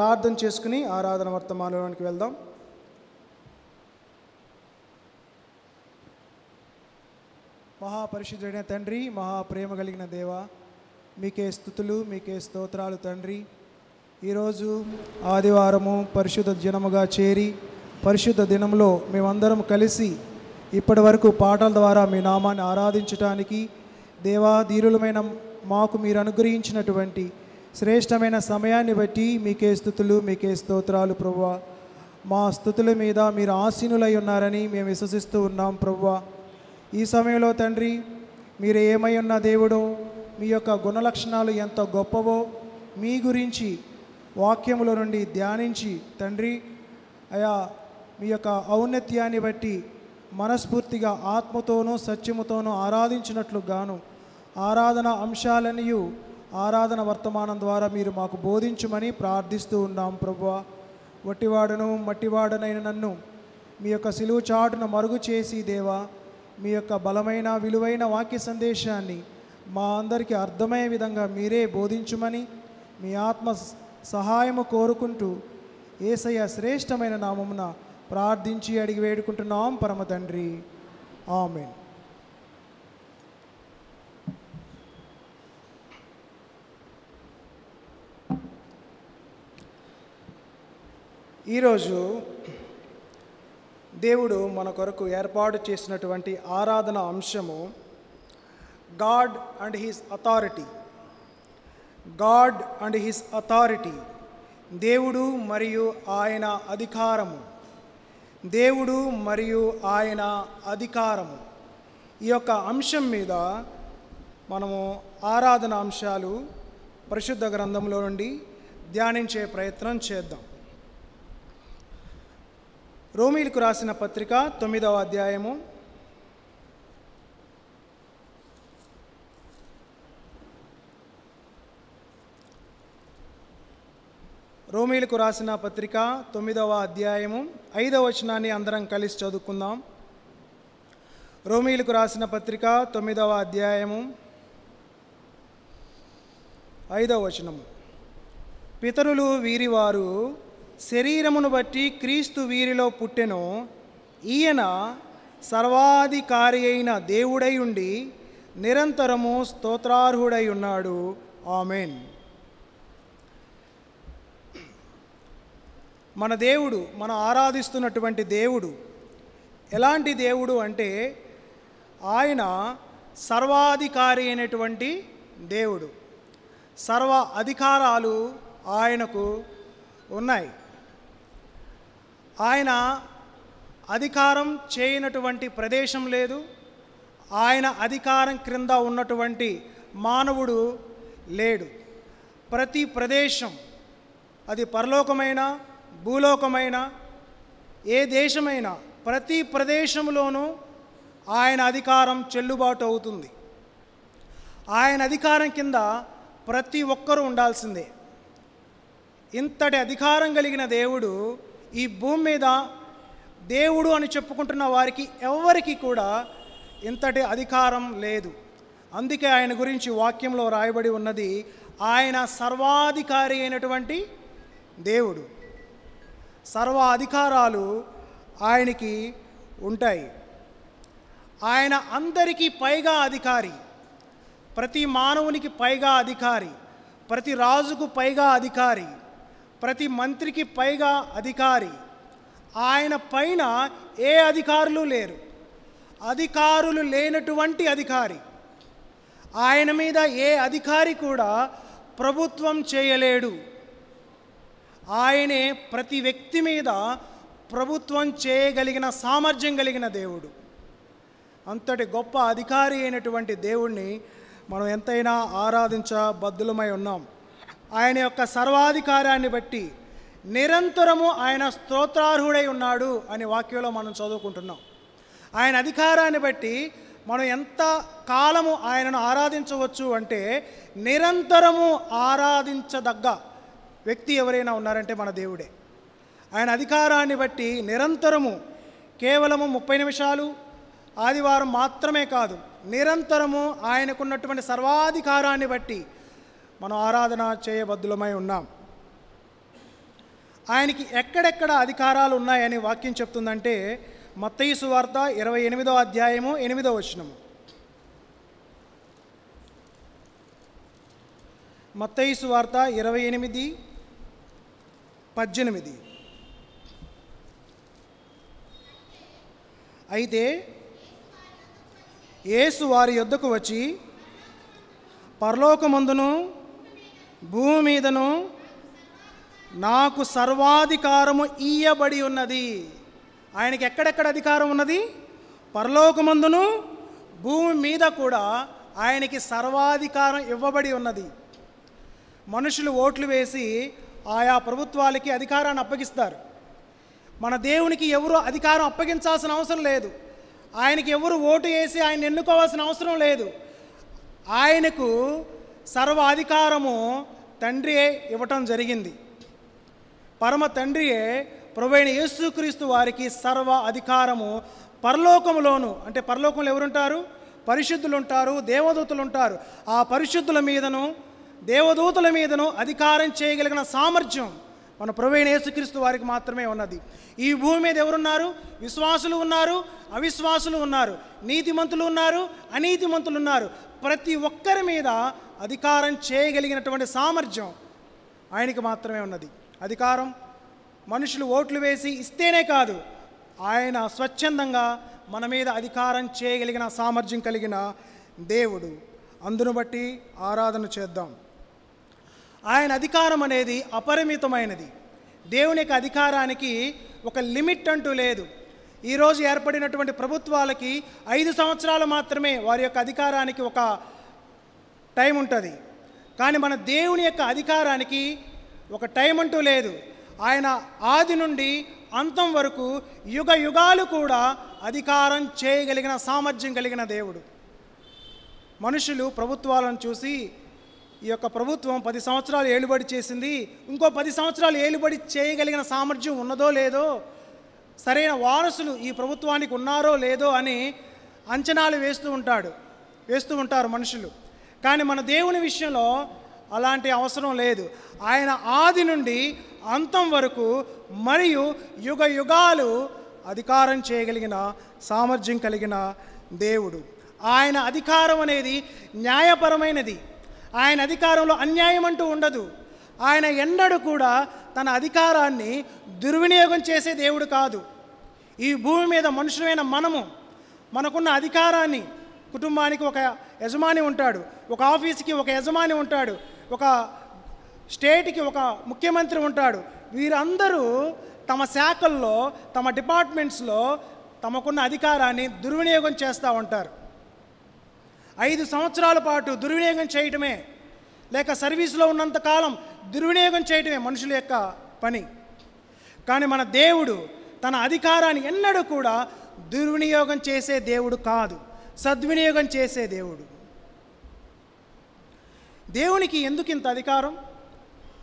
ప్రార్థన చేసుకుని ఆరాధన వర్తమానంలోనికి వెళ్దాం. మహాపరిశుద్ధుడైన తండ్రి, మహాప్రేమ కలిగిన దేవ, మీకే స్తుతులు, మీకే స్తోత్రాలు తండ్రి. ఈరోజు ఆదివారము పరిశుద్ధ దినముగా చేరి పరిశుద్ధ దినంలో మేమందరం కలిసి ఇప్పటి వరకు పాటల ద్వారా మీ నామాన్ని ఆరాధించటానికి దేవా, ధీరులమైన మాకు మీరు అనుగ్రహించినటువంటి శ్రేష్టమైన సమయాన్ని బట్టి మీకే స్తుతులు, మీకే స్తోత్రాలు ప్రభువా. మా స్తుతుల మీద మీరు ఆసీనులై ఉన్నారని మేము విశ్వసిస్తూ ఉన్నాం ప్రభువా. ఈ సమయంలో తండ్రి, మీరు ఏమై ఉన్న దేవుడో, మీ యొక్క గుణలక్షణాలు ఎంత గొప్పవో మీ గురించి వాక్యముల నుండి ధ్యానించి తండ్రి అయా, మీ యొక్క ఔన్నత్యాన్ని బట్టి మనస్ఫూర్తిగా ఆత్మతోనూ సత్యముతోనూ ఆరాధించినట్లు గాను ఆరాధన అంశాలనియు ఆరాధన వర్తమానం ద్వారా మీరు మాకు బోధించమని ప్రార్థిస్తూ ఉన్నాం ప్రభువా. వట్టివాడను మట్టివాడనైన నన్ను మీ యొక్క సిలువ చాటును మరుగు చేసి దేవా, మీ యొక్క బలమైన విలువైన వాక్య సందేశాన్ని మా అందరికీ అర్థమయ్యే విధంగా మీరే బోధించుమని మీ ఆత్మ సహాయము కోరుకుంటూ యేసయ్య శ్రేష్టమైన నామమున ప్రార్థించి అడిగి వేడుకుంటున్నాం పరమ తండ్రి, ఆమేన్. ఈరోజు దేవుడు మన కొరకు ఏర్పాటు చేసినటువంటి ఆరాధన అంశము God and his authority. God and his authority, దేవుడు మరియు ఆయన అధికారము. దేవుడు మరియు ఆయన అధికారము, ఈ యొక్క అంశం మీద మనము ఆరాధన అంశాలు పరిశుద్ధ గ్రంథంలో నుండి ధ్యానించే ప్రయత్నం చేద్దాం. రోమీలకు రాసిన పత్రిక 9వ అధ్యాయము 5వ వచనాన్ని అందరం కలిసి చదువుకుందాం. రోమీలకు రాసిన పత్రిక 9వ అధ్యాయము 5వ వచనము. పితరులు వీరివారు శరీరమును బట్టి క్రీస్తు వీరిలో పుట్టెను, ఈయన సర్వాధికారి అయిన దేవుడై ఉండి నిరంతరము స్తోత్రార్హుడై ఉన్నాడు. ఆమేన్. మన దేవుడు, మనం ఆరాధిస్తున్నటువంటి దేవుడు ఎలాంటి దేవుడు అంటే ఆయన సర్వాధికారి అయినటువంటి దేవుడు. సర్వ అధికారాలు ఆయనకు ఉన్నాయి. ఆయన అధికారం చేయనటువంటి ప్రదేశం లేదు. ఆయన అధికారం క్రింద ఉన్నటువంటి మానవుడు లేడు. ప్రతి ప్రదేశం, అది పరలోకమైన భూలోకమైన ఏ దేశమైనా, ప్రతి ప్రదేశంలోనూ ఆయన అధికారం చెల్లుబాటు అవుతుంది. ఆయన అధికారం కింద ప్రతి ఒక్కరూ ఉండాల్సిందే. ఇంతటి అధికారం కలిగిన దేవుడు ఈ భూమి మీద దేవుడు అని చెప్పుకుంటున్న వారికి ఎవరికి కూడా ఇంతటి అధికారం లేదు. అందుకే ఆయన గురించి వాక్యంలో రాయబడి ఉన్నది, ఆయన సర్వాధికారి అయినటువంటి దేవుడు. సర్వ అధికారాలు ఆయనకి ఉంటాయి. ఆయన అందరికీ పైగా అధికారి, ప్రతి మానవునికి పైగా అధికారి, ప్రతి రాజుకు పైగా అధికారి, ప్రతి మంత్రికి పైగా అధికారి. ఆయన పైన ఏ అధికారులు లేరు. అధికారులు లేనటువంటి అధికారి. ఆయన మీద ఏ అధికారి కూడా ప్రభుత్వం చేయలేడు. ఆయనే ప్రతి వ్యక్తి మీద ప్రభుత్వం చేయగలిగిన సామర్థ్యం కలిగిన దేవుడు. అంతటి గొప్ప అధికారి అయినటువంటి దేవుణ్ణి మనం ఎంతైనా ఆరాధించబద్ధులమై ఉన్నాం. ఆయన యొక్క సర్వాధికారాన్ని బట్టి నిరంతరము ఆయన స్తోత్రార్హుడై ఉన్నాడు అని వాక్యంలో మనం చదువుకుంటున్నాం. ఆయన అధికారాన్ని బట్టి మనం ఎంత కాలము ఆయనను ఆరాధించవచ్చు అంటే, నిరంతరము ఆరాధించదగ్గ వ్యక్తి ఎవరైనా ఉన్నారంటే మన దేవుడే. ఆయన అధికారాన్ని బట్టి నిరంతరము, కేవలము 30 నిమిషాలు ఆదివారం మాత్రమే కాదు, నిరంతరము ఆయనకున్నటువంటి సర్వాధికారాన్ని బట్టి మనం ఆరాధన చేయబద్ధులమై ఉన్నాం. ఆయనకి ఎక్కడెక్కడ అధికారాలు ఉన్నాయని వాక్యం చెప్తుందంటే మత్తయి సువార్త 28వ అధ్యాయము 8వ వచనము. మత్తయి సువార్త 28:18. అయితే యేసు వారి యొద్దకు వచ్చి, పరలోకమందును భూమి మీదను నాకు సర్వాధికారము ఇయ్యబడి ఉన్నది. ఆయనకి ఎక్కడెక్కడ అధికారం ఉన్నది? పరలోకమందును భూమి మీద కూడా ఆయనకి సర్వాధికారం ఇవ్వబడి ఉన్నది. మనుషులు ఓట్లు వేసి ఆయా ప్రభుత్వాలకి అధికారాన్ని అప్పగిస్తారు. మన దేవునికి ఎవరు అధికారం అప్పగించాల్సిన అవసరం లేదు. ఆయనకి ఎవరు ఓటు వేసి ఆయన ఎన్నుకోవాల్సిన అవసరం లేదు. ఆయనకు సర్వ అధికారము తండ్రియే ఇవ్వటం జరిగింది. పరమ తండ్రియే ప్రభువైన యేసుక్రీస్తు వారికి సర్వ అధికారము పరలోకములోను, అంటే పరలోకంలో ఎవరుంటారు? పరిశుద్ధులు ఉంటారు, దేవదూతలు ఉంటారు. ఆ పరిశుద్ధుల మీదను దేవదూతల మీదను అధికారం చేయగలిగిన సామర్థ్యం మన ప్రభువైన యేసుక్రీస్తు వారికి మాత్రమే ఉన్నది. ఈ భూమి మీద ఎవరున్నారు? విశ్వాసులు ఉన్నారు, అవిశ్వాసులు ఉన్నారు, నీతిమంతులు ఉన్నారు, అనీతిమంతులు ఉన్నారు. ప్రతి ఒక్కరి మీద అధికారం చేయగలిగినటువంటి సామర్థ్యం ఆయనకి మాత్రమే ఉన్నది. అధికారం మనుషులు ఓట్లు వేసి ఇస్తేనే కాదు, ఆయన స్వచ్ఛందంగా మన మీద అధికారం చేయగలిగిన సామర్థ్యం కలిగిన దేవుడు. అందును బట్టి ఆరాధన చేద్దాం. ఆయన అధికారం అనేది అపరిమితమైనది. దేవుని యొక్క అధికారానికి ఒక లిమిట్ అంటూ లేదు. ఈరోజు ఏర్పడినటువంటి ప్రభుత్వాలకి 5 సంవత్సరాలు మాత్రమే వారి యొక్క అధికారానికి ఒక టైం ఉంటుంది. కానీ మన దేవుని యొక్క అధికారానికి ఒక టైం అంటూ లేదు. ఆయన ఆది నుండి అంతం వరకు యుగ యుగాలు కూడా అధికారం చేయగలిగిన సామర్థ్యం కలిగిన దేవుడు. మనుషులు ప్రభుత్వాలను చూసి ఈ యొక్క ప్రభుత్వం 10 సంవత్సరాలు ఏలుబడి చేసింది, ఇంకో 10 సంవత్సరాలు ఏలుబడి చేయగలిగిన సామర్థ్యం ఉన్నదో లేదో, సరైన వారసులు ఈ ప్రభుత్వానికి ఉన్నారో లేదో అని అంచనాలు వేస్తూ ఉంటారు మనుషులు. కానీ మన దేవుని విషయంలో అలాంటి అవసరం లేదు. ఆయన ఆది నుండి అంతం వరకు మరియు యుగ యుగాలు అధికారం చేయగలిగిన సామర్థ్యం కలిగిన దేవుడు. ఆయన అధికారం అనేది న్యాయపరమైనది. ఆయన అధికారంలో అన్యాయం అంటూ ఉండదు. ఆయన ఎన్నడూ కూడా తన అధికారాన్ని దుర్వినియోగం చేసే దేవుడు కాదు. ఈ భూమి మీద మనుషులైన మనకున్న అధికారాన్ని, కుటుంబానికి ఒక యజమాని ఉంటాడు, ఒక ఆఫీస్కి ఒక యజమాని ఉంటాడు, ఒక స్టేట్కి ఒక ముఖ్యమంత్రి ఉంటాడు. వీరందరూ తమ శాఖల్లో, తమ డిపార్ట్మెంట్స్లో తమకున్న అధికారాన్ని దుర్వినియోగం చేస్తూ ఉంటారు. 5 సంవత్సరాల పాటు దుర్వినియోగం చేయటమే, లేక సర్వీస్లో ఉన్నంతకాలం దుర్వినియోగం చేయటమే మనుషుల యొక్క పని. కానీ మన దేవుడు తన అధికారాన్ని ఎన్నడూ కూడా దుర్వినియోగం చేసే దేవుడు కాదు, సద్వినియోగం చేసే దేవుడు. దేవునికి ఎందుకు ఇంత అధికారం?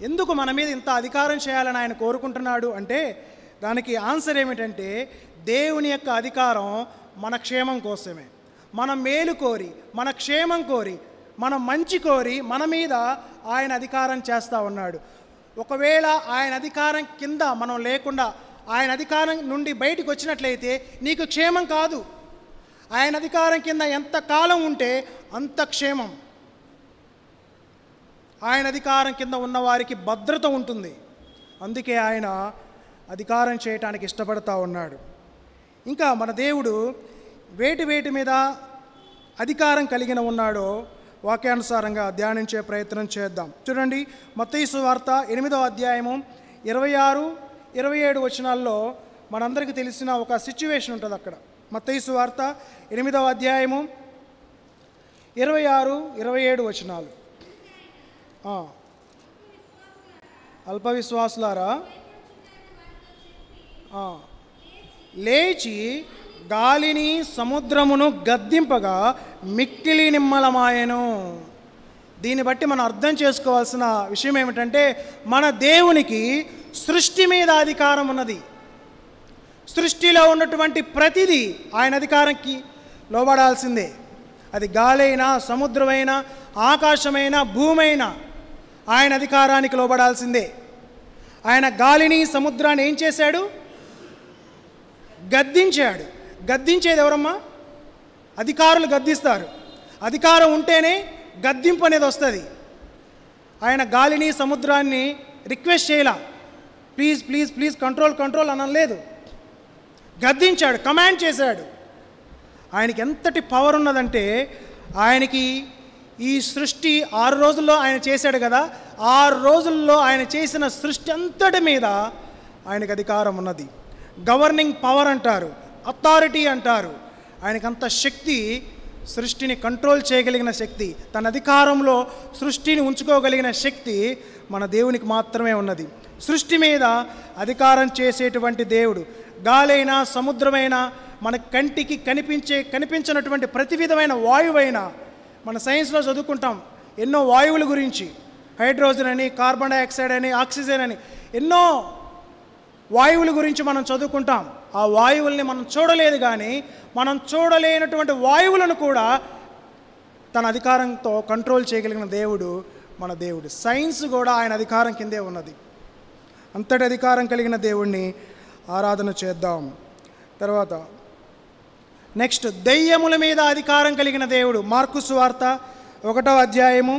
ఎందుకు మన మీద ఇంత అధికారం చేయాలని ఆయన కోరుకుంటున్నాడు అంటే దానికి ఆన్సర్ ఏమిటంటే, దేవుని యొక్క అధికారం మన క్షేమం కోసమే. మన మేలు కోరి, మన క్షేమం కోరి, మన మంచి కోరి మన మీద ఆయన అధికారం చేస్తూ ఉన్నాడు. ఒకవేళ ఆయన అధికారం కింద మనం లేకుండా ఆయన అధికారం నుండి బయటకు వచ్చినట్లయితే నీకు క్షేమం కాదు. ఆయన అధికారం కింద ఎంత కాలం ఉంటే అంత క్షేమం. ఆయన అధికారం కింద ఉన్నవారికి భద్రత ఉంటుంది. అందుకే ఆయన అధికారం చేయటానికి ఇష్టపడతా ఉన్నాడు. ఇంకా మన దేవుడు వేటి మీద అధికారం కలిగిన ఉన్నాడో వాక్యానుసారంగా ధ్యానించే ప్రయత్నం చేద్దాం. చూడండి, మత్తయి సువార్త 8వ అధ్యాయము 26, 27 వచనాల్లో మనందరికీ తెలిసిన ఒక సిచ్యువేషన్ ఉంటుంది అక్కడ. మత్తయి సువార్త 8వ అధ్యాయము 26, 27 వచనాలు. అల్ప విశ్వాసులారా, లేచి గాలిని సముద్రమును గద్దింపగా మిక్కిలి నిమ్మలమాయెను. దీన్ని బట్టి మనం అర్థం చేసుకోవాల్సిన విషయం ఏమిటంటే, మన దేవునికి సృష్టి మీద అధికారం ఉన్నది. సృష్టిలో ఉన్నటువంటి ప్రతిదీ ఆయన అధికారంకి లోబడాల్సిందే. అది గాలైనా, సముద్రమైనా, ఆకాశమైనా, భూమైనా ఆయన అధికారానికి లోబడాల్సిందే. ఆయన గాలిని సముద్రాన్ని ఏం చేశాడు? గద్దించాడు. గద్దించేది ఎవరమ్మా? అధికారులు గద్దిస్తారు. అధికారం ఉంటేనే గద్దింపు అనేది వస్తుంది. ఆయన గాలిని సముద్రాన్ని రిక్వెస్ట్ చేయలా, please please please control control అనలేదు. గద్దించాడు, కమాండ్ చేశాడు. ఆయనకి ఎంతటి పవర్ ఉన్నదంటే, ఆయనకి ఈ సృష్టి 6 రోజుల్లో ఆయన చేశాడు కదా, 6 రోజుల్లో ఆయన చేసిన సృష్టి అంతటి మీద ఆయనకు అధికారం ఉన్నది. గవర్నింగ్ పవర్ అంటారు, అథారిటీ అంటారు. ఆయనకంత శక్తి, సృష్టిని కంట్రోల్ చేయగలిగిన శక్తి, తన అధికారంలో సృష్టిని ఉంచుకోగలిగిన శక్తి మన దేవునికి మాత్రమే ఉన్నది. సృష్టి మీద అధికారం చేసేటువంటి దేవుడు. గాలైనా సముద్రమైనా, మన కంటికి కనిపించినటువంటి ప్రతి విధమైన వాయువైనా, మన సైన్స్లో చదువుకుంటాం ఎన్నో వాయువుల గురించి, హైడ్రోజన్ అని, కార్బన్ డైఆక్సైడ్ అని, ఆక్సిజన్ అని, ఎన్నో వాయువుల గురించి మనం చదువుకుంటాం. ఆ వాయువుల్ని మనం చూడలేదు, కానీ మనం చూడలేనటువంటి వాయువులను కూడా తన అధికారంతో కంట్రోల్ చేయగలిగిన దేవుడు మన దేవుడు. సైన్స్ కూడా ఆయన అధికారం కిందే ఉన్నది. అంతటి అధికారం కలిగిన దేవుణ్ణి ఆరాధన చేద్దాం. తర్వాత నెక్స్ట్, దెయ్యముల మీద అధికారం కలిగిన దేవుడు. మార్కు సువార్త 1వ అధ్యాయము,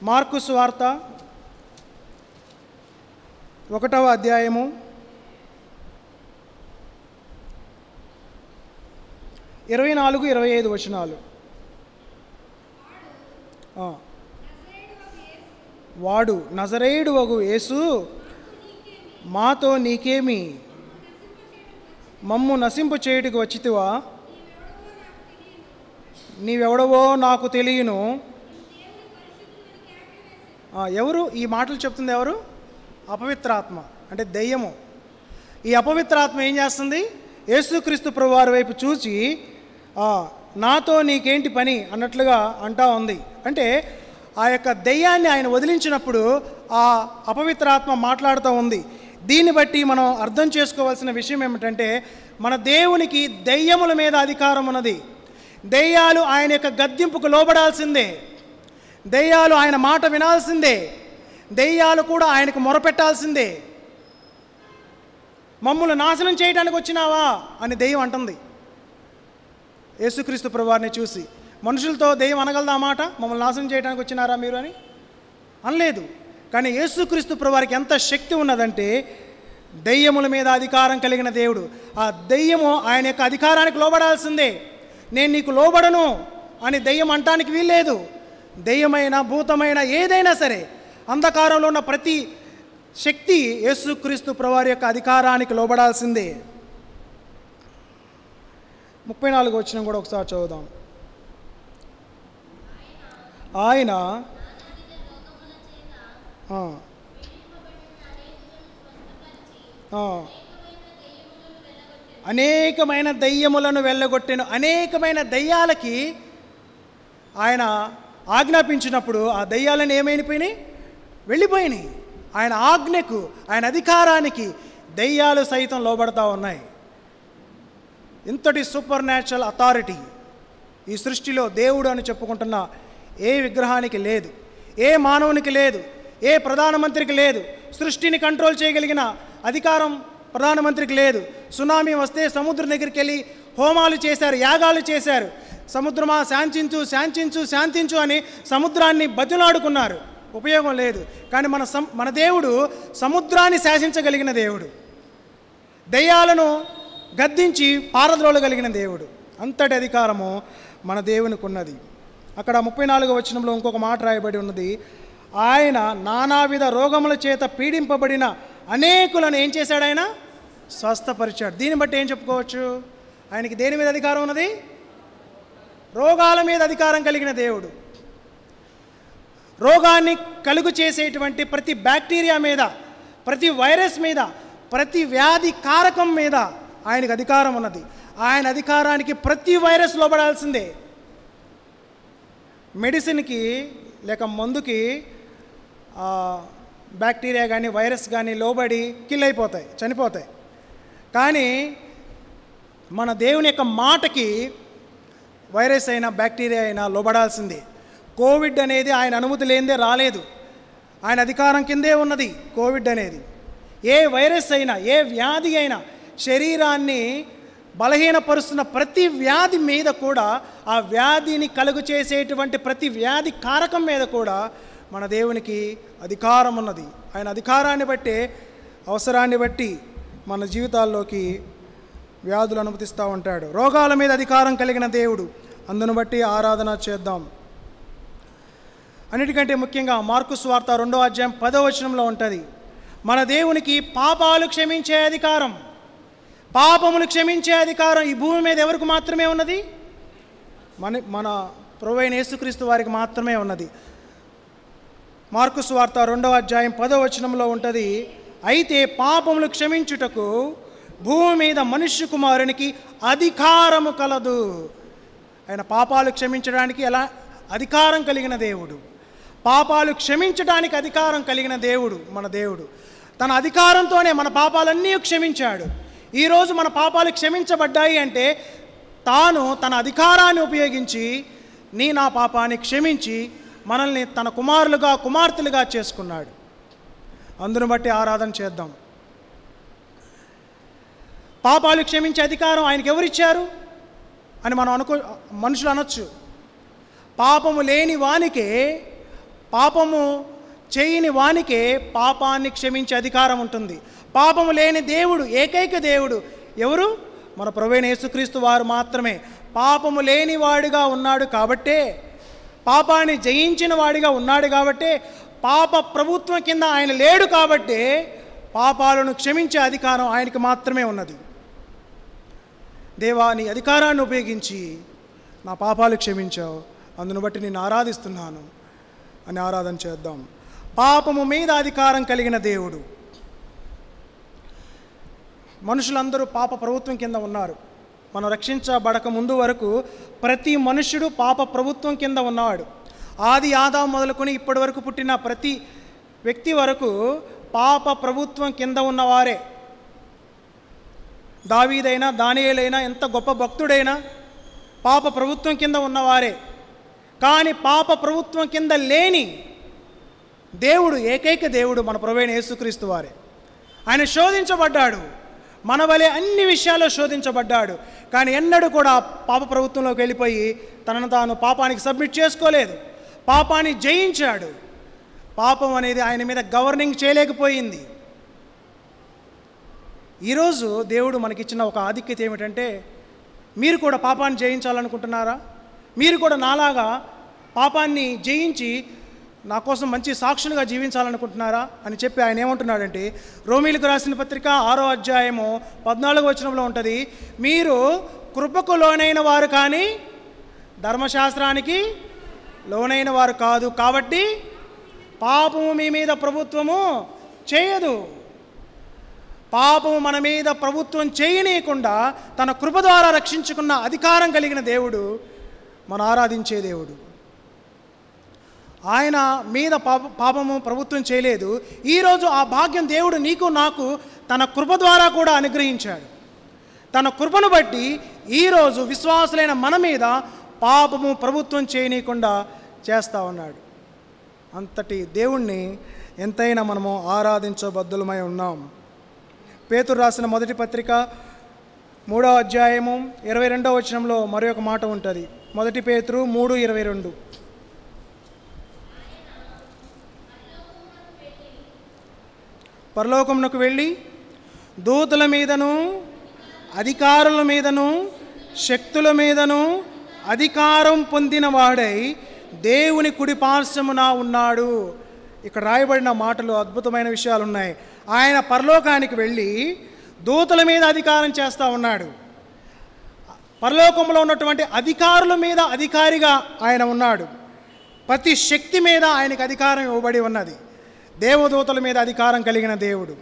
మార్కు సువార్త 1వ అధ్యాయము 24-25 వచనాలు. వాడు నజరేయుడు వగు యేసు, మాతో నీకేమి, మమ్ము నశింపు చేయుటకు వచ్చితివా? నీవెవడవో నాకు తెలియను. ఎవరు ఈ మాటలు చెప్తుంది? ఎవరు? అపవిత్రాత్మ, అంటే దెయ్యము. ఈ అపవిత్రాత్మ ఏం చేస్తుంది? యేసుక్రీస్తు ప్రభువారి వైపు చూచి నాతో నీకేంటి పని అన్నట్లుగా అంటా ఉంది. అంటే ఆ యొక్క దెయ్యాన్ని ఆయన వదిలించినప్పుడు ఆ అపవిత్రాత్మ మాట్లాడుతూ ఉంది. దీన్ని బట్టి మనం అర్థం చేసుకోవాల్సిన విషయం ఏమిటంటే, మన దేవునికి దెయ్యముల మీద అధికారం ఉన్నది. దెయ్యాలు ఆయన యొక్క గద్దింపుకు లోబడాల్సిందే. దెయ్యాలు ఆయన మాట వినాల్సిందే. దెయ్యాలు కూడా ఆయనకు మొరపెట్టాల్సిందే. మమ్మల్ని నాశనం చేయడానికి వచ్చినావా అని దెయ్యం అంటుంది యేసుక్రీస్తు ప్రభువారిని చూసి. మనుషులతో దెయ్యం అనగలదా మాట? మమ్మల్ని నాశనం చేయడానికి వచ్చినారా మీరు అని అనలేదు. కానీ యేసుక్రీస్తు ప్రభువారికి ఎంత శక్తి ఉన్నదంటే, దెయ్యముల మీద అధికారం కలిగిన దేవుడు. ఆ దెయ్యము ఆయన యొక్క అధికారానికి లోబడాల్సిందే. నేను నీకు లోబడను అని దెయ్యం అంటానికి వీల్లేదు. దెయ్యమైన, భూతమైన, ఏదైనా సరే, అంధకారంలో ఉన్న ప్రతి శక్తి యేసుక్రీస్తు ప్రభువారి యొక్క అధికారానికి లోబడాల్సిందే. 34 వచనం కూడా ఒకసారి చదువుదాం. ఆయన అనేకమైన దెయ్యములను వెళ్ళగొట్టెను. అనేకమైన దెయ్యాలకి ఆయన ఆజ్ఞాపించినప్పుడు ఆ దెయ్యాలను ఏమైపోయినాయి? వెళ్ళిపోయినాయి. ఆయన ఆజ్ఞకు, ఆయన అధికారానికి దెయ్యాలు సైతం లోబడతా ఉన్నాయి. ఇంతటి సూపర్ న్యాచురల్ అథారిటీ ఈ సృష్టిలో దేవుడు అని చెప్పుకుంటున్న ఏ విగ్రహానికి లేదు, ఏ మానవునికి లేదు, ఏ ప్రధానమంత్రికి లేదు. సృష్టిని కంట్రోల్ చేయగలిగిన అధికారం ప్రధానమంత్రికి లేదు. సునామీ వస్తే సముద్రం దగ్గరికి వెళ్ళి హోమాలు చేశారు, యాగాలు చేశారు. సముద్రమా శాంతించు, శాంతించు, శాంతించు అని సముద్రాన్ని బతిలాడుకున్నారు, ఉపయోగం లేదు. కానీ మన దేవుడు సముద్రాన్ని శాసించగలిగిన దేవుడు, దెయ్యాలను గద్దించి పారద్రోలగలిగిన దేవుడు. అంతటి అధికారము మన దేవునికి ఉన్నది. అక్కడ 34వ వచనంలో ఇంకొక మాట రాయబడి ఉన్నది. ఆయన నానావిధ రోగముల చేత పీడింపబడిన అనేకులను ఏం చేశాడు? ఆయన స్వస్థపరిచాడు. దీన్ని బట్టి ఏం చెప్పుకోవచ్చు? ఆయనకి దేని మీద అధికారం ఉన్నది? రోగాల మీద అధికారం కలిగిన దేవుడు. రోగాన్ని కలుగు చేసేటువంటి ప్రతి బ్యాక్టీరియా మీద, ప్రతి వైరస్ మీద, ప్రతి వ్యాధి కారకం మీద ఆయనకు అధికారం ఉన్నది. ఆయన అధికారానికి ప్రతి వైరస్ లోబడాల్సిందే. మెడిసిన్కి లేక మందుకి బ్యాక్టీరియా కానీ వైరస్ కానీ లోబడి కిల్ అయిపోతాయి, చనిపోతాయి. కానీ మన దేవుని యొక్క మాటకి వైరస్ అయినా బ్యాక్టీరియా అయినా లోబడాల్సిందే. కోవిడ్ అనేది ఆయన అనుమతి లేనిదే రాలేదు. ఆయన అధికారం కిందే ఉన్నది కోవిడ్ అనేది. ఏ వైరస్ అయినా, ఏ వ్యాధి అయినా, శరీరాన్ని బలహీనపరుస్తున్న ప్రతి వ్యాధి మీద కూడా, ఆ వ్యాధిని కలుగు చేసేటువంటి ప్రతి వ్యాధి కారకం మీద కూడా మన దేవునికి అధికారం ఉన్నది. ఆయన అధికారాన్ని బట్టి, అవసరాన్ని బట్టి మన జీవితాల్లోకి వ్యాధులు అనుమతిస్తూ ఉంటాడు. రోగాల మీద అధికారం కలిగిన దేవుడు, అందును బట్టి ఆరాధన చేద్దాం. అన్నిటికంటే ముఖ్యంగా మార్కు సువార్త 2వ అధ్యాయం 10వ వచనంలో ఉంటుంది, మన దేవునికి పాపాలు క్షమించే అధికారం, పాపములు క్షమించే అధికారం ఈ భూమి మీద ఎవరికి మాత్రమే ఉన్నది? మన ప్రభువైన యేసుక్రీస్తు వారికి మాత్రమే ఉన్నది. మార్కు సువార్త 2వ అధ్యాయం 10వ వచనంలో ఉంటుంది, అయితే పాపములు క్షమించుటకు భూమి మీద మనుష్య కుమారునికి అధికారము కలదు. ఆయన పాపాలు క్షమించడానికి ఎలా అధికారం కలిగిన దేవుడు, పాపాలు క్షమించడానికి అధికారం కలిగిన దేవుడు మన దేవుడు. తన అధికారంతోనే మన పాపాలన్నీ క్షమించాడు. ఈరోజు మన పాపాలు క్షమించబడ్డాయి అంటే తాను తన అధికారాన్ని ఉపయోగించి నా పాపాన్ని క్షమించి మనల్ని తన కుమారులుగా, కుమార్తెలుగా చేసుకున్నాడు. అందును బట్టి ఆరాధన చేద్దాం. పాపాలు క్షమించే అధికారం ఆయనకి ఎవరిచ్చారు అని మనుషులు అనొచ్చు. పాపము లేని వానికే, పాపము చేయని వానికే పాపాన్ని క్షమించే అధికారం ఉంటుంది. పాపము లేని దేవుడు, ఏకైక దేవుడు ఎవరు? మన ప్రభువైన యేసుక్రీస్తు వారు మాత్రమే. పాపము లేని వాడిగా ఉన్నాడు కాబట్టే, పాపాన్ని జయించిన వాడిగా ఉన్నాడు కాబట్టే, పాప ప్రభుత్వం కింద ఆయన లేడు కాబట్టే పాపాలను క్షమించే అధికారం ఆయనకి మాత్రమే ఉన్నది. దేవా, నీ అధికారాన్ని ఉపయోగించి నా పాపాలు క్షమించావు, అందును బట్టి నేను ఆరాధిస్తున్నాను అని ఆరాధన చేద్దాం. పాపము మీద అధికారం కలిగిన దేవుడు. మనుషులందరూ పాప ప్రభుత్వం కింద ఉన్నారు. మనం రక్షించబడక ముందు వరకు ప్రతి మనుష్యుడు పాప ప్రభుత్వం కింద ఉన్నవాడు. ఆది ఆదాము మొదలుకొని ఇప్పటి వరకు పుట్టిన ప్రతి వ్యక్తి వరకు పాప ప్రభుత్వం కింద ఉన్నవారే. దావీదైనా, దానియేలైనా, ఎంత గొప్ప భక్తుడైనా పాప ప్రభుత్వం కింద ఉన్నవారే. కానీ పాప ప్రభుత్వం కింద లేని దేవుడు, ఏకైక దేవుడు మన ప్రభువైన యేసుక్రీస్తు వారే. ఆయన శోధించబడ్డాడు, మన వలె అన్ని విషయాల్లో శోధించబడ్డాడు. కానీ ఎన్నడూ కూడా పాప ప్రభుత్వంలోకి వెళ్ళిపోయి తనను తాను పాపానికి సబ్మిట్ చేసుకోలేదు. పాపాన్ని జయించాడు. పాపం అనేది ఆయన మీద గవర్నింగ్ చేయలేకపోయింది. ఈరోజు దేవుడు మనకిచ్చిన ఒక ఆధిక్యత ఏమిటంటే, మీరు కూడా పాపాన్ని జయించాలనుకుంటున్నారా? మీరు కూడా నాలాగా పాపాన్ని జయించి నా కోసం మంచి సాక్షులుగా జీవించాలనుకుంటున్నారా అని చెప్పి ఆయన ఏమంటున్నాడంటే, రోమీలకు రాసిన పత్రిక 6వ అధ్యాయము 14వ వచనంలో ఉంటుంది, మీరు కృపకు లోనైన వారు కానీ ధర్మశాస్త్రానికి లోనైన వారు కాదు, కాబట్టి పాపము మీ మీద ప్రభుత్వము చేయదు. పాపము మన మీద ప్రభుత్వం చేయనీయకుండా తన కృప ద్వారా రక్షించుకున్న అధికారం కలిగిన దేవుడు మనం ఆరాధించే దేవుడు. ఆయన మీద పాపము ప్రభుత్వం చేయలేదు. ఈరోజు ఆ భాగ్యం దేవుడు నీకు నాకు తన కృప ద్వారా కూడా అనుగ్రహించాడు. తన కృపను బట్టి ఈరోజు విశ్వాసులైన మన మీద పాపము ప్రభుత్వం చేయనీయకుండా చేస్తూ ఉన్నాడు. అంతటి దేవుణ్ణి ఎంతైనా మనము ఆరాధించబద్దులమై ఉన్నాం. పేతురు రాసిన మొదటి పత్రిక 3వ అధ్యాయము 22వ వచనంలో మరొక మాట ఉంటుంది. మొదటి పేతురు 3:22. పరలోకమునకు వెళ్ళి దూతల మీదను, అధికారుల మీదను, శక్తుల మీదను అధికారం పొందిన వాడై దేవుని కుడి పార్శ్వమున ఉన్నాడు. ఇక్కడ రాయబడిన మాటలు అద్భుతమైన విషయాలు ఉన్నాయి. ఆయన పరలోకానికి వెళ్ళి దూతల మీద అధికారం చేస్తూ ఉన్నాడు. పరలోకంలో ఉన్నటువంటి అధికారుల మీద అధికారిగా ఆయన ఉన్నాడు. ప్రతి శక్తి మీద ఆయనకు అధికారం ఇవ్వబడి ఉన్నది. దేవదూతల మీద అధికారం కలిగిన దేవుడు.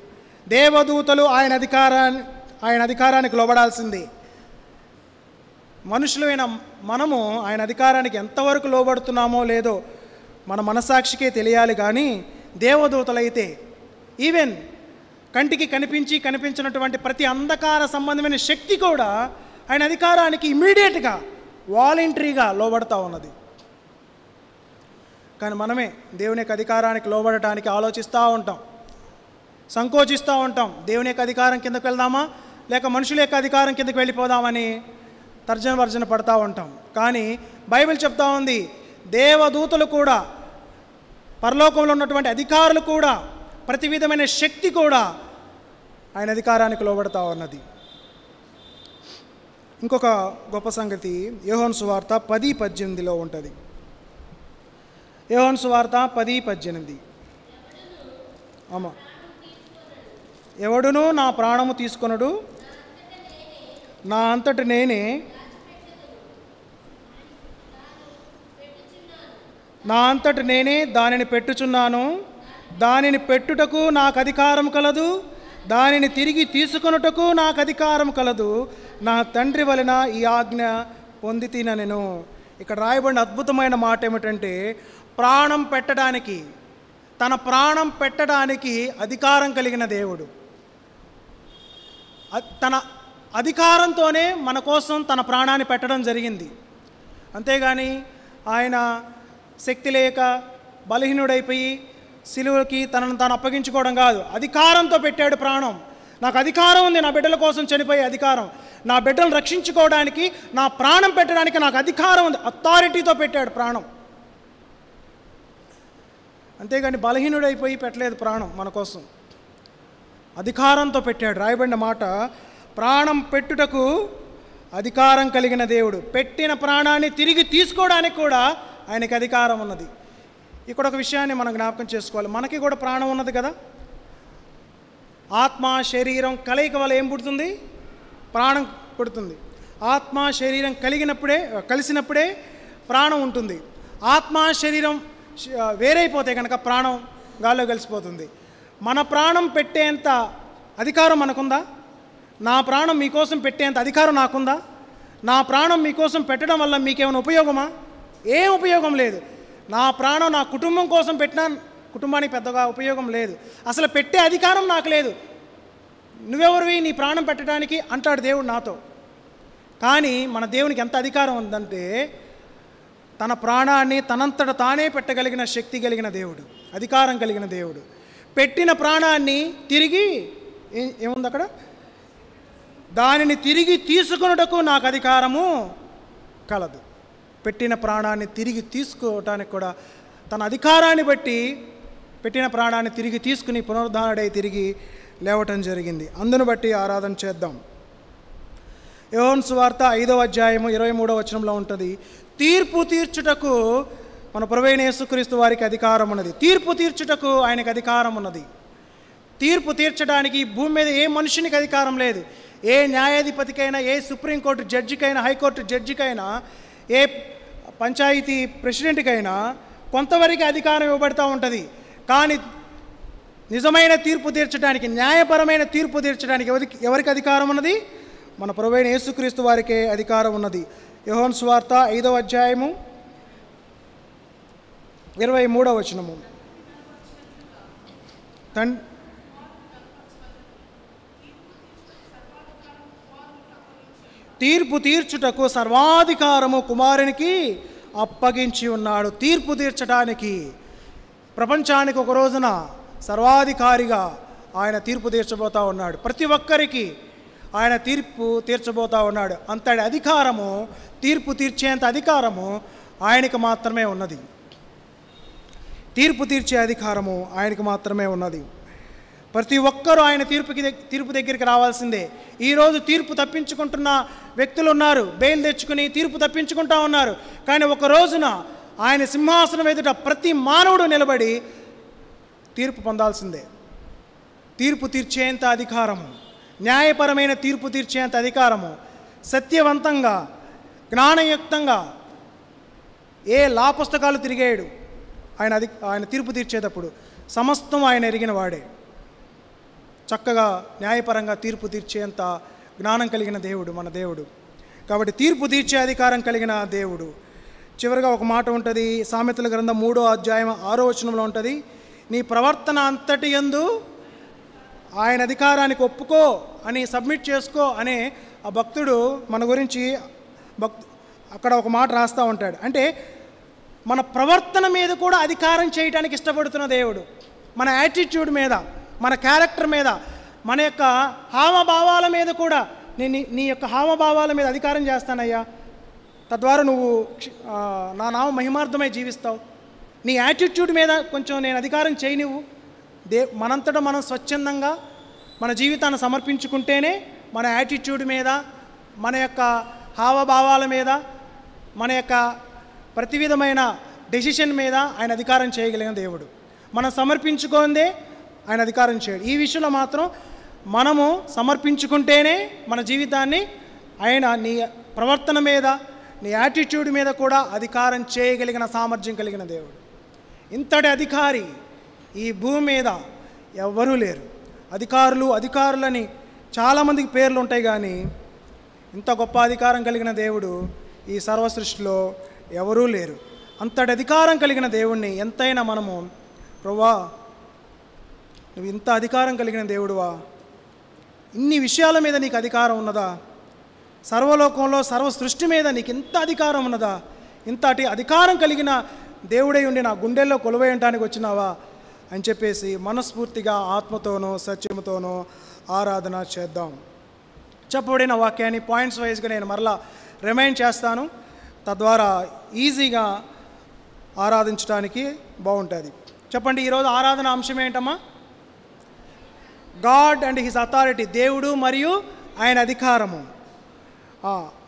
దేవదూతలు ఆయన అధికారానికి లోబడాల్సిందే. మనుషులైన మనము ఆయన అధికారానికి ఎంతవరకు లోబడుతున్నామో లేదో మన మనసాక్షికే తెలియాలి. కానీ దేవదూతలైతే ఈవెన్ కంటికి కనిపించినటువంటి ప్రతి అంధకార సంబంధమైన శక్తి కూడా ఆయన అధికారానికి ఇమ్మీడియట్గా వాలంటరీగా లోబడతా ఉన్నది. కానీ మనమే దేవుని యొక్క అధికారానికి లోబడటానికి ఆలోచిస్తూ ఉంటాం, సంకోచిస్తూ ఉంటాం. దేవుని యొక్క అధికారం కిందకు వెళ్దామా లేక మనుషుల యొక్క అధికారం కిందకు వెళ్ళిపోదామని తర్జన వర్జన పడతా ఉంటాం. కానీ బైబిల్ చెప్తా ఉంది, దేవదూతలు కూడా, పరలోకంలో ఉన్నటువంటి అధికారులు కూడా, ప్రతి విధమైన శక్తి కూడా ఆయన అధికారానికి లోబడతా ఉన్నది. ఇంకొక గొప్ప సంగతి యోహాను సువార్త 10:18 ఉంటుంది. యోహాను సువార్త 10:18. ఎవడును నా ప్రాణము తీసుకొనుడు, నా అంతటి నేనే దానిని పెట్టుచున్నాను, దానిని పెట్టుటకు నాకు అధికారం కలదు, దానిని తిరిగి తీసుకొనుటకు నాకు అధికారం కలదు, నా తండ్రి వలన ఈ ఆజ్ఞ పొందితిన నేను. ఇక్కడ రాయబడిన అద్భుతమైన మాట ఏమిటంటే, ప్రాణం పెట్టడానికి, తన ప్రాణం పెట్టడానికి అధికారం కలిగిన దేవుడు. తన అధికారంతోనే మన కోసం తన ప్రాణాన్ని పెట్టడం జరిగింది. అంతేగాని ఆయన శక్తి లేక బలహీనుడైపోయి సిలువకి తనను తాను అప్పగించుకోవడం కాదు. అధికారంతో పెట్టాడు ప్రాణం. నాకు అధికారం ఉంది, నా బిడ్డల కోసం చనిపోయే అధికారం, నా బిడ్డలను రక్షించుకోవడానికి, నా ప్రాణం పెట్టడానికి నాకు అధికారం ఉంది. అథారిటీతో పెట్టాడు ప్రాణం. అంతేగాని బలహీనుడైపోయి పెట్టలేదు ప్రాణం మన కోసం, అధికారంతో పెట్టాడు. రాయబడిన మాట, ప్రాణం పెట్టుటకు అధికారం కలిగిన దేవుడు. పెట్టిన ప్రాణాన్ని తిరిగి తీసుకోవడానికి కూడా ఆయనకి అధికారం ఉన్నది. ఇక్కడ ఒక విషయాన్ని మనం జ్ఞాపకం చేసుకోవాలి. మనకి కూడా ప్రాణం ఉన్నది కదా. ఆత్మ శరీరం కలయిక వల్ల ఏం పుడుతుంది? ప్రాణం పుడుతుంది. ఆత్మ శరీరం కలిసినప్పుడే ప్రాణం ఉంటుంది. ఆత్మ శరీరం వేరైపోతే కనుక ప్రాణం గాల్లో కలిసిపోతుంది. మన ప్రాణం పెట్టేంత అధికారం మనకుందా? నా ప్రాణం మీకోసం పెట్టేంత అధికారం నాకుందా? నా ప్రాణం మీకోసం పెట్టడం వల్ల మీకేమైనా ఉపయోగమా? ఏం ఉపయోగం లేదు. నా ప్రాణం నా కుటుంబం కోసం పెట్టినా కుటుంబానికి పెద్దగా ఉపయోగం లేదు. అసలు పెట్టే అధికారం నాకు లేదు. నువ్వెవరివి నీ ప్రాణం పెట్టడానికి అంటాడు దేవుడు నాతో. కానీ మన దేవునికి ఎంత అధికారం ఉందంటే, తన ప్రాణాన్ని తనంతట తానే పెట్టగలిగిన శక్తి కలిగిన దేవుడు, అధికారం కలిగిన దేవుడు. పెట్టిన ప్రాణాన్ని తిరిగి ఏముంది అక్కడ, దానిని తిరిగి తీసుకొనుటకు నాకు అధికారము కలదు. పెట్టిన ప్రాణాన్ని తిరిగి తీసుకోవటానికి కూడా తన అధికారాన్ని బట్టి పెట్టిన ప్రాణాన్ని తిరిగి తీసుకుని పునరుద్ధానుడై తిరిగి లేవటం జరిగింది. అందును బట్టి ఆరాధన చేద్దాం. యోహాను సువార్త 5వ అధ్యాయము 23వ వచనంలో ఉంటుంది, తీర్పు తీర్చుటకు మన ప్రభువైన యేసుక్రీస్తు వారికి అధికారం ఉన్నది. తీర్పు తీర్చుటకు ఆయనకు అధికారం ఉన్నది. తీర్పు తీర్చడానికి భూమి మీద ఏ మనుషునికి అధికారం లేదు. ఏ న్యాయాధిపతికైనా, ఏ సుప్రీంకోర్టు జడ్జికైనా, హైకోర్టు జడ్జికైనా, ఏ పంచాయతీ ప్రెసిడెంట్కైనా కొంతవరకు అధికారం ఇవ్వబడుతూ ఉంటుంది. కానీ నిజమైన తీర్పు తీర్చడానికి, న్యాయపరమైన తీర్పు తీర్చడానికి ఎవరికి అధికారం ఉన్నది? మన ప్రభువైన యేసుక్రీస్తు వారికే అధికారం ఉన్నది. యోహాను సువార్త 5వ అధ్యాయము 23వ వచనము. తీర్పు తీర్చుటకు సర్వాధికారము కుమారునికి అప్పగించి ఉన్నాడు. తీర్పు తీర్చడానికి ప్రపంచానికి ఒక రోజున సర్వాధికారిగా ఆయన తీర్పు తీర్చబోతూ ఉన్నాడు. ప్రతి ఒక్కరికి ఆయన తీర్పు తీర్చబోతూ ఉన్నాడు. అంతటి అధికారము, తీర్పు తీర్చేంత అధికారము ఆయనకు మాత్రమే ఉన్నది. తీర్పు తీర్చే అధికారము ఆయనకు మాత్రమే ఉన్నది. ప్రతి ఒక్కరూ ఆయన తీర్పు దగ్గరికి రావాల్సిందే. ఈరోజు తీర్పు తప్పించుకుంటున్న వ్యక్తులు ఉన్నారు, బెయిల్ తెచ్చుకుని తీర్పు తప్పించుకుంటా ఉన్నారు. కానీ ఒక రోజున ఆయన సింహాసనం ఎదుట ప్రతి మానవుడు నిలబడి తీర్పు పొందాల్సిందే. తీర్పు తీర్చేంత అధికారము, న్యాయపరమైన తీర్పు తీర్చేంత అధికారము, సత్యవంతంగా జ్ఞానయుక్తంగా ఏ లా పుస్తకాలు తిరిగాడు ఆయన తీర్పు తీర్చేటప్పుడు సమస్తం ఆయన ఎరిగిన వాడే. చక్కగా న్యాయపరంగా తీర్పు తీర్చేంత జ్ఞానం కలిగిన దేవుడు మన దేవుడు. కాబట్టి తీర్పు తీర్చే అధికారం కలిగిన దేవుడు. చివరిగా ఒక మాట ఉంటుంది, సామెతల గ్రంథం 3వ అధ్యాయం 6వ వచనంలో ఉంటుంది, నీ ప్రవర్తన అంతటి యందు ఆయన అధికారానికి ఒప్పుకో అని, సబ్మిట్ చేసుకో అనే ఆ భక్తుడు మన గురించి అక్కడ ఒక మాట రాస్తూ ఉంటాడు. అంటే మన ప్రవర్తన మీద కూడా అధికారం చేయడానికి ఇష్టపడుతున్న దేవుడు. మన యాటిట్యూడ్ మీద, మన క్యారెక్టర్ మీద, మన యొక్క హావభావాల మీద కూడా నీ యొక్క హావభావాల మీద అధికారం చేస్తానయ్యా, తద్వారా నువ్వు నా నామ మహిమార్థమై జీవిస్తావు. నీ యాటిట్యూడ్ మీద కొంచెం నేను అధికారం చేయి. నువ్వు మనంతటా మనం స్వచ్ఛందంగా మన జీవితాన్ని సమర్పించుకుంటేనే మన యాటిట్యూడ్ మీద, మన యొక్క హావభావాల మీద, మన యొక్క ప్రతి విధమైన డెసిషన్ మీద ఆయన అధికారం చేయగలిగిన దేవుడు. మనం సమర్పించుకుందే ఆయన అధికారం చేయడు. ఈ విషయంలో మాత్రం మనము సమర్పించుకుంటేనే మన జీవితాన్ని ఆయన నీ ప్రవర్తన మీద, నీ యాటిట్యూడ్ మీద కూడా అధికారం చేయగలిగిన సామర్థ్యం కలిగిన దేవుడు. ఇంతటి అధికారి ఈ భూమి మీద ఎవ్వరూ లేరు. అధికారులని చాలామందికి పేర్లు ఉంటాయి, కానీ ఇంత గొప్ప అధికారం కలిగిన దేవుడు ఈ సర్వ సృష్టిలో ఎవరూ లేరు. అంతటి అధికారం కలిగిన దేవుణ్ణి ఎంతైనా మనము, ప్రభువా నువ్వు ఇంత అధికారం కలిగిన దేవుడువా, ఇన్ని విషయాల మీద నీకు అధికారం ఉన్నదా, సర్వలోకంలో సర్వ సృష్టి మీద నీకు ఇంత అధికారం ఉన్నదా, ఇంతటి అధికారం కలిగిన దేవుడై ఉండి నా గుండెల్లో కొలువై ఉండటానికి వచ్చినావా అని చెప్పేసి మనస్ఫూర్తిగా ఆత్మతోనూ సత్యముతోనూ ఆరాధన చేద్దాం. చెప్పబడిన వాక్యాన్ని పాయింట్స్ వైజ్గా నేను మరలా రిమైండ్ చేస్తాను, తద్వారా ఈజీగా ఆరాధించడానికి బాగుంటుంది. చెప్పండి, ఈరోజు ఆరాధన అంశం ఏంటమ్మా? గాడ్ అండ్ హిస్ అథారిటీ, దేవుడు మరియు ఆయన అధికారము.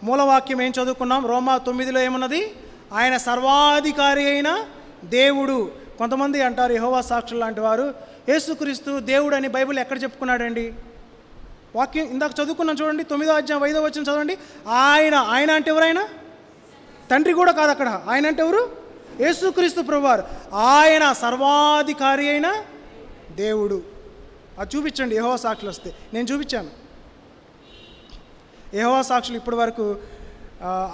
మూలవాక్యం ఏం చదువుకున్నాం? రోమా 9లో ఏమున్నది? ఆయన సర్వాధికారి అయిన దేవుడు. కొంతమంది అంటారు, యెహోవా సాక్షులు లాంటి వారు, యేసుక్రీస్తు దేవుడు అని బైబిల్ ఎక్కడ చెప్పుకున్నాడండి? వాక్యం ఇందాక చదువుకున్నాం చూడండి, 9వ అధ్యాయం 5వ వచనం చదవండి. ఆయన అంటే ఎవరైనా? తండ్రి కూడా కాదు అక్కడ. ఆయన అంటే ఎవరు? యేసుక్రీస్తు ప్రభువారు. ఆయన సర్వాధికారి అయిన దేవుడు. అది చూపించండి యెహోవా సాక్షులు వస్తే. నేను చూపించాను. యెహోవా సాక్షులు ఇప్పటి వరకు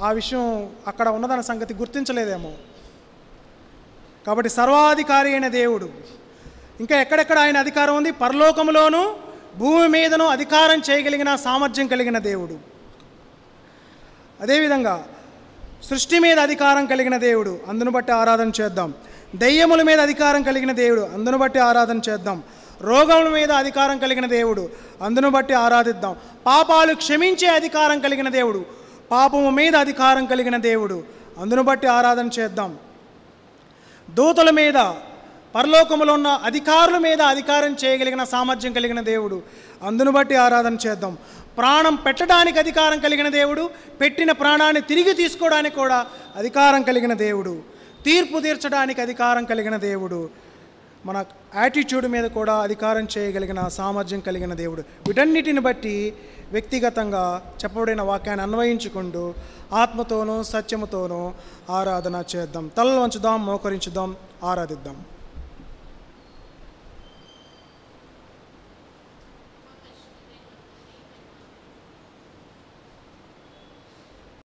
ఆ విషయం అక్కడ ఉన్నదన్న సంగతి గుర్తించలేదేమో. కాబట్టి సర్వాధికారి అయిన దేవుడు. ఇంకా ఎక్కడెక్కడ ఆయన అధికారం ఉంది? పరలోకములోను భూమి మీదను అధికారం చేయగలిగిన సామర్థ్యం కలిగిన దేవుడు. అదేవిధంగా సృష్టి మీద అధికారం కలిగిన దేవుడు, అందును బట్టి ఆరాధన చేద్దాం. దెయ్యముల మీద అధికారం కలిగిన దేవుడు, అందును బట్టి ఆరాధన చేద్దాం. రోగముల మీద అధికారం కలిగిన దేవుడు, అందును బట్టి ఆరాధిద్దాం. పాపాలు క్షమించే అధికారం కలిగిన దేవుడు, పాపము మీద అధికారం కలిగిన దేవుడు, అందును బట్టి ఆరాధన చేద్దాం. దూతల మీద, పరలోకములో ఉన్న అధికారుల మీద అధికారం చేయగలిగిన సామర్థ్యం కలిగిన దేవుడు, అందును బట్టి ఆరాధన చేద్దాం. ప్రాణం పెట్టడానికి అధికారం కలిగిన దేవుడు, పెట్టిన ప్రాణాన్ని తిరిగి తీసుకోవడానికి కూడా అధికారం కలిగిన దేవుడు, తీర్పు తీర్చడానికి అధికారం కలిగిన దేవుడు, మన యాటిట్యూడ్ మీద కూడా అధికారం చేయగలిగిన సామర్థ్యం కలిగిన దేవుడు. వీటన్నిటిని బట్టి వ్యక్తిగతంగా చెప్పబడిన వాక్యాన్ని అన్వయించుకుంటూ ఆత్మతోనూ సత్యముతోనూ ఆరాధన చేద్దాం. తలలు వంచుదాం, మోకరించుదాం, ఆరాధిద్దాం.